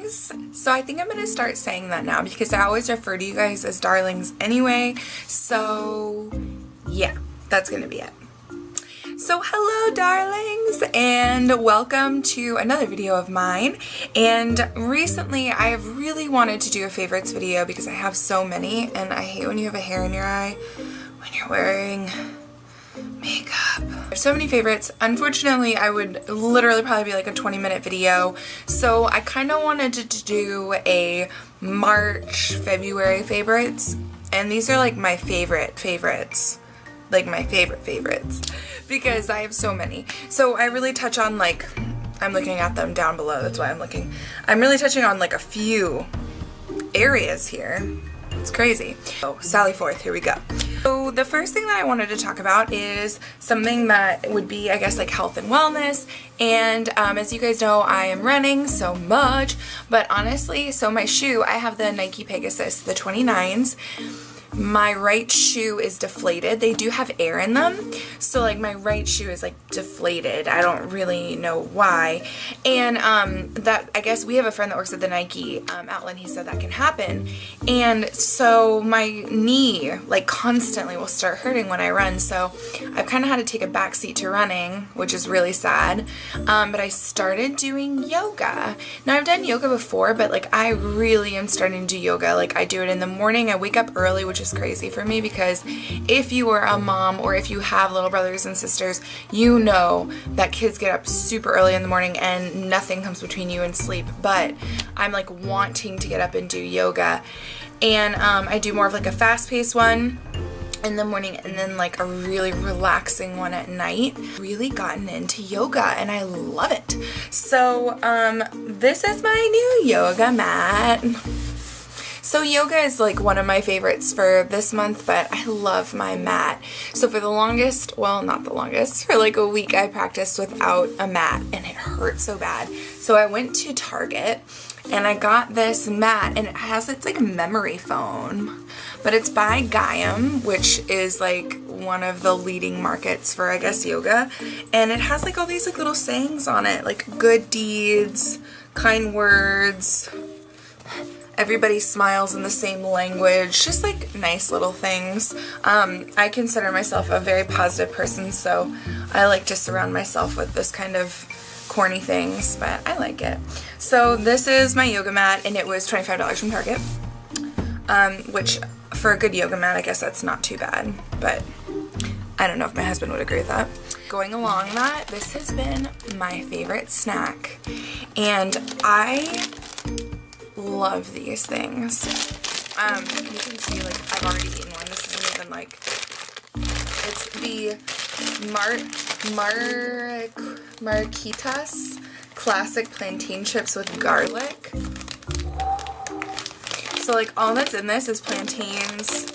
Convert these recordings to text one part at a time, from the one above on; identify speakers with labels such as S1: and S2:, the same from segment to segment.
S1: darlings. So I think I'm gonna start saying that now because I always refer to you guys as darlings anyway. So yeah, that's gonna be it. So hello darlings, and welcome to another video of mine. And recently I have really wanted to do a favorites video because I have so many, and I hate when you have a hair in your eye when you're wearing makeup. I have so many favorites. Unfortunately, I would literally probably be like a 20-minute video. So I kind of wanted to do a March, February favorites. And these are like my favorites. Like my favorites. Because I have so many. So I really touch on like, I'm looking at them down below. That's why I'm looking. I'm really touching on like a few areas here. It's crazy. So Sally forth, here we go. So the first thing that I wanted to talk about is something that would be, I guess, like health and wellness. And as you guys know, I am running so much, but honestly, so my shoe, I have the Nike Pegasus, the 29s. My right shoe is deflated. They do have air in them, so like my right shoe is like deflated. I don't really know why. And that, I guess we have a friend that works at the Nike outlet. He said that can happen, and so my knee like constantly will start hurting when I run. So I've kind of had to take a backseat to running, which is really sad. But I started doing yoga. Now I've done yoga before, but like I really am starting to do yoga. Like I do it in the morning. I wake up early, which is crazy for me because if you are a mom or if you have little brothers and sisters, you know that kids get up super early in the morning and nothing comes between you and sleep. But I'm like wanting to get up and do yoga, and I do more of like a fast-paced one in the morning and then like a really relaxing one at night. Really gotten into yoga and I love it. So this is my new yoga mat. So yoga is like one of my favorites for this month, but I love my mat. So for the longest, well, not the longest, for like a week I practiced without a mat and it hurt so bad. So I went to Target and I got this mat, and it's like memory foam, but it's by Gaiam, which is like one of the leading markets for, I guess, yoga. And it has like all these like little sayings on it, like good deeds, kind words, everybody smiles in the same language, just like nice little things. I consider myself a very positive person, so I like to surround myself with this kind of corny things, but I like it. So this is my yoga mat, and it was $25 from Target, which for a good yoga mat, I guess that's not too bad, but I don't know if my husband would agree with that. Going along that, this has been my favorite snack, and I love these things. You can see like I've already eaten one. This isn't even like, it's the Marquitas classic plantain chips with garlic. So like all that's in this is plantains,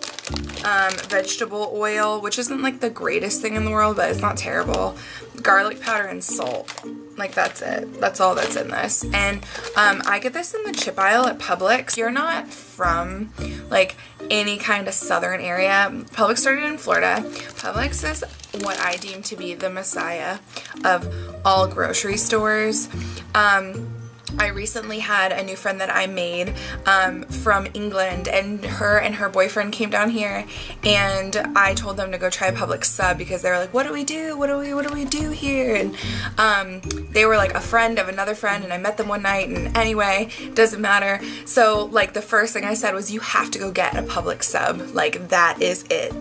S1: vegetable oil, which isn't like the greatest thing in the world, but it's not terrible, garlic powder, and salt. Like that's it. That's all that's in this. And I get this in the chip aisle at Publix. If you're not from like any kind of southern area, Publix started in Florida. Publix is what I deem to be the messiah of all grocery stores. I recently had a new friend that I made from England, and her boyfriend came down here, and I told them to go try a Publix sub because they were like, what do we do? What do we do here? And they were like a friend of another friend, and I met them one night, and anyway, doesn't matter. So like the first thing I said was, you have to go get a Publix sub. Like that is it.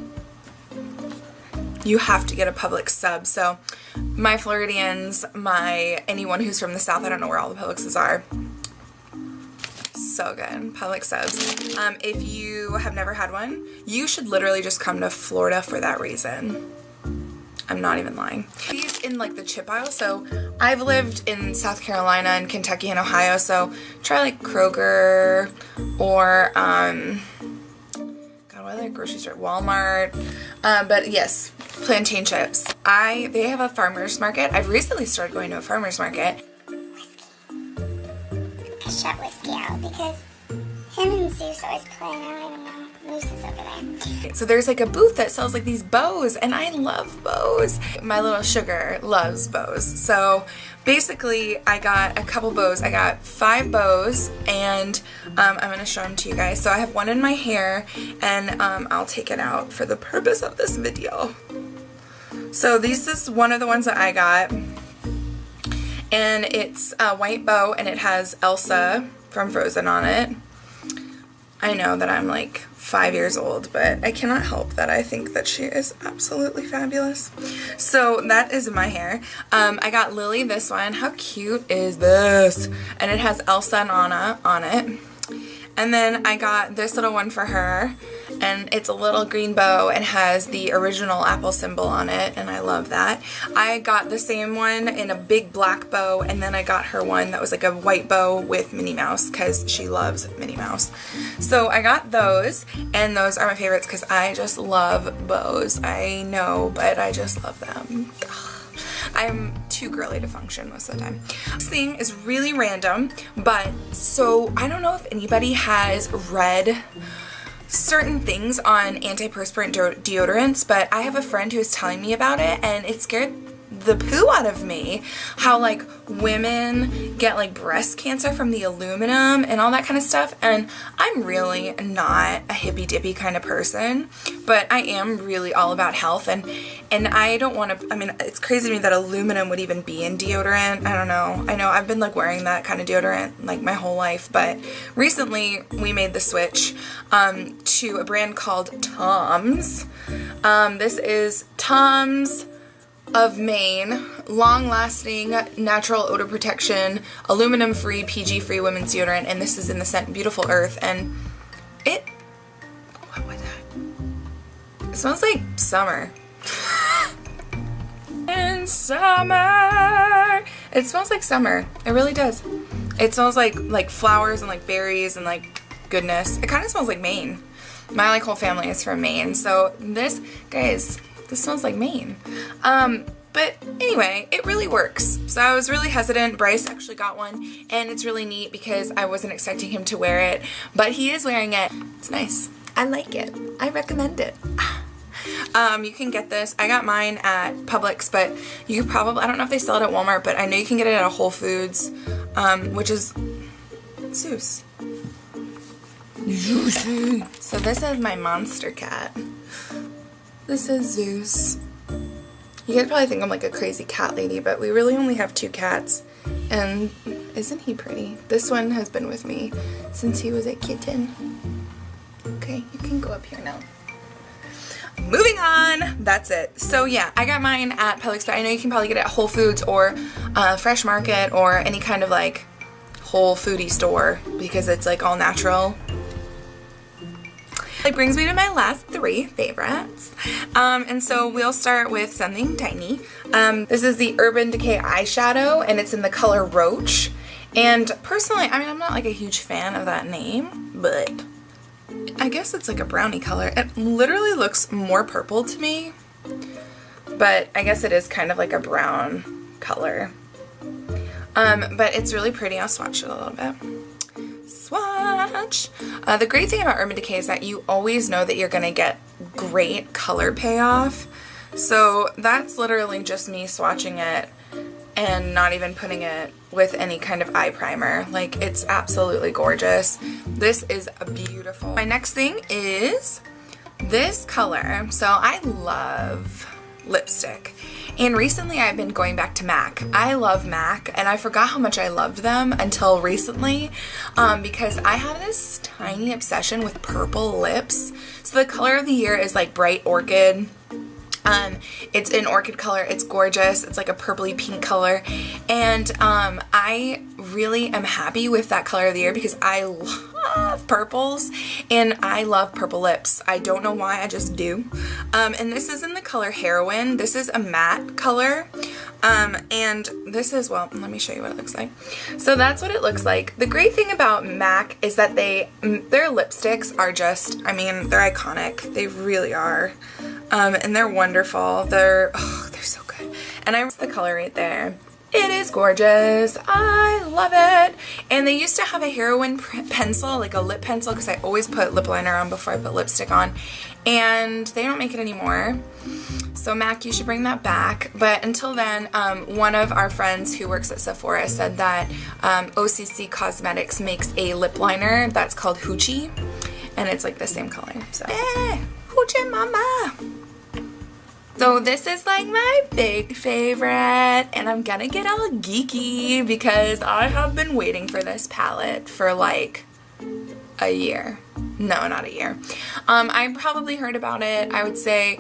S1: You have to get a Publix sub. So my Floridians, anyone who's from the South, I don't know where all the Publixes are. So good. Publix subs. If you have never had one, you should literally just come to Florida for that reason. I'm not even lying. These in like the chip aisle. So I've lived in South Carolina and Kentucky and Ohio. So try like Kroger or what other grocery store? Walmart. But yes, plantain chips. They have a farmer's market. I've recently started going to a farmer's market.
S2: I shut whiskey out because Him and Zeus always play. I don't even know. Moose is over there.
S1: So there's like a booth that sells like these bows, and I love bows. My little sugar loves bows. So basically I got a couple bows. I got 5 bows, and I'm gonna show them to you guys. So I have one in my hair, and I'll take it out for the purpose of this video. So this is one of the ones that I got, and it's a white bow, and it has Elsa from Frozen on it. I know that I'm like 5 years old, but I cannot help that I think that she is absolutely fabulous. So that is my hair. I got Lily this one. How cute is this? And it has Elsa and Anna on it. And then I got this little one for her, and it's a little green bow and has the original Apple symbol on it, and I love that. I got the same one in a big black bow, and then I got her one that was like a white bow with Minnie Mouse because she loves Minnie Mouse. So I got those, and those are my favorites because I just love bows. I know, but I just love them. I'm too girly to function most of the time. This thing is really random, but so I don't know if anybody has read certain things on antiperspirant deodorants, but I have a friend who is telling me about it, and it scared the poo out of me. How like women get like breast cancer from the aluminum and all that kind of stuff, and I'm really not a hippy dippy kind of person, but I am really all about health, and I don't want to, I mean, it's crazy to me that aluminum would even be in deodorant. I don't know. I know I've been like wearing that kind of deodorant like my whole life, but recently we made the switch to a brand called Tom's. This is Tom's of Maine, long-lasting natural odor protection, aluminum-free, PG-free women's deodorant, and this is in the scent Beautiful Earth, and it, what was that? It smells like summer. In summer! It smells like summer. It really does. It smells like flowers and like berries and like goodness. It kind of smells like Maine. My like whole family is from Maine, so this, guys, this smells like Maine. But anyway, it really works. So I was really hesitant. Bryce actually got one, and it's really neat because I wasn't expecting him to wear it, but he is wearing it. It's nice. I like it. I recommend it. You can get this. I got mine at Publix, but you could probably, I don't know if they sell it at Walmart, but I know you can get it at a Whole Foods, which is Zeus. So this is my monster cat. This is Zeus. You guys probably think I'm like a crazy cat lady, but we really only have 2 cats. And isn't he pretty? This one has been with me since he was a kitten. Okay, you can go up here now. Moving on, that's it. So yeah, I got mine at Publix, but I know you can probably get it at Whole Foods or Fresh Market or any kind of like whole foodie store because it's like all natural. It brings me to my last 3 favorites. And so we'll start with something tiny. This is the Urban Decay eyeshadow, and it's in the color Roach. And personally, I mean, I'm not like a huge fan of that name, but I guess it's like a brownie color. It literally looks more purple to me, but I guess it is kind of like a brown color. But it's really pretty. I'll swatch it a little bit. Swatch! The great thing about Urban Decay is that you always know that you're gonna get great color payoff. So that's literally just me swatching it and not even putting it with any kind of eye primer. Like, it's absolutely gorgeous. This is beautiful. My next thing is this color. So I love lipstick. And recently I've been going back to MAC. I love MAC, and I forgot how much I loved them until recently because I have this tiny obsession with purple lips. So the color of the year is like Bright Orchid. It's an orchid color. It's gorgeous. It's like a purpley pink color, and I really am happy with that color of the year because I love purples and I love purple lips. I don't know why, I just do. And this is in the color Heroine. This is a matte color, and this is, well, let me show you what it looks like. So that's what it looks like. The great thing about MAC is that their lipsticks are just, I mean, they're iconic. They really are. And they're wonderful. They're so good. And I have the color right there. It is gorgeous. I love it. And they used to have a Heroine pencil, like a lip pencil, because I always put lip liner on before I put lipstick on. And they don't make it anymore. So Mac, you should bring that back. But until then, one of our friends who works at Sephora said that OCC Cosmetics makes a lip liner that's called Hoochie. And it's like the same color. So, Hoochie Mama. So this is like my big favorite, and I'm gonna get all geeky because I have been waiting for this palette for like a year. No, not a year. I probably heard about it, I would say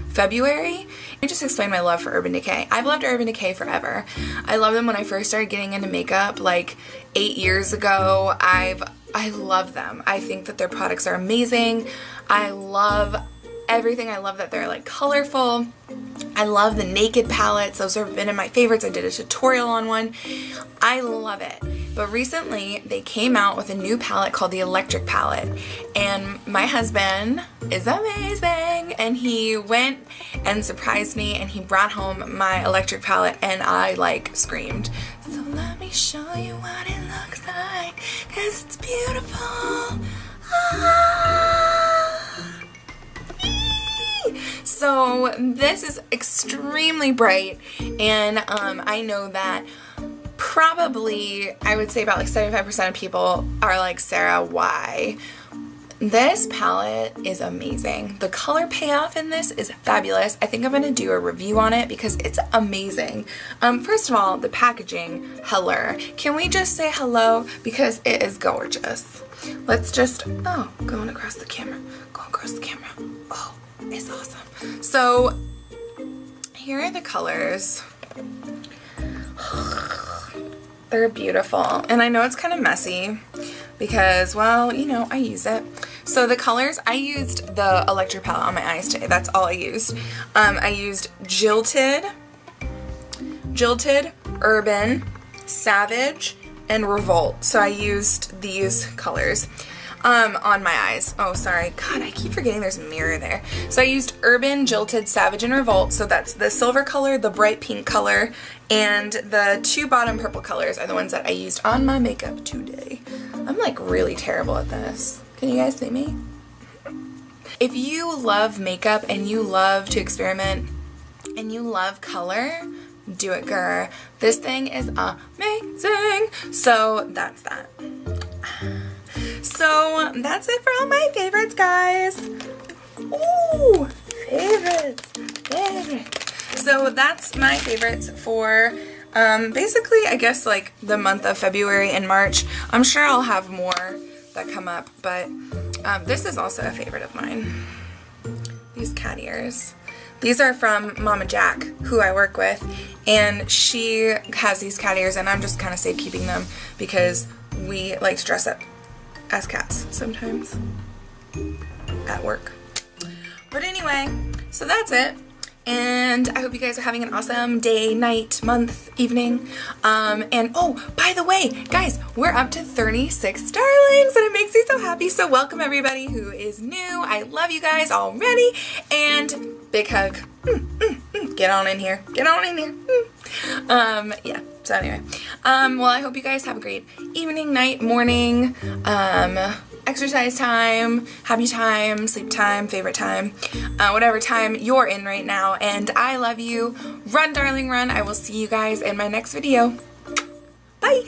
S1: February. Let me just explain my love for Urban Decay. I've loved Urban Decay forever. I loved them when I first started getting into makeup like 8 years ago. I love them. I think that their products are amazing. I love everything. I love that they're like colorful. I love the naked palettes. Those have been in my favorites. I did a tutorial on one. I love it. But recently they came out with a new palette called the Electric palette, and my husband is amazing, and he went and surprised me and he brought home my Electric palette, and I like screamed. So let me show you what it looks like, because it's beautiful. So this is extremely bright, and I know that probably, I would say about like 75% of people are like, Sarah, why? This palette is amazing. The color payoff in this is fabulous. I think I'm gonna do a review on it because it's amazing. First of all, the packaging, hello. Can we just say hello? Because it is gorgeous. Let's just, oh, going across the camera. Going across the camera. Oh, it's awesome. So here are the colors. They're beautiful. And I know it's kind of messy because, well, you know, I use it. So the colors, I used the Electric palette on my eyes today. That's all I used. I used Jilted, Urban, Savage, and Revolt. So I used these colors on my eyes. Oh, sorry. God, I keep forgetting there's a mirror there. So I used Urban, Jilted, Savage, and Revolt. So that's the silver color, the bright pink color, and the two bottom purple colors are the ones that I used on my makeup today. I'm like really terrible at this. Can you guys see me? If you love makeup and you love to experiment and you love color, do it, girl. This thing is amazing. So that's that. So that's it for all my favorites, guys. Ooh, favorites. So that's my favorites for basically, I guess, like the month of February and March. I'm sure I'll have more that come up, but this is also a favorite of mine. These cat ears. These are from Mama Jack, who I work with, and she has these cat ears, and I'm just kind of safekeeping them because we like to dress up as cats sometimes at work. But anyway, so that's it. And I hope you guys are having an awesome day, night, month, evening. And oh, by the way, guys, we're up to 36 darlings, and it makes me so happy. So welcome everybody who is new. I love you guys already. And big hug. Get on in here. Get on in here. Yeah. So anyway, well, I hope you guys have a great evening, night, morning, exercise time, happy time, sleep time, favorite time, whatever time you're in right now. And I love you. Run, darling, run. I will see you guys in my next video. Bye.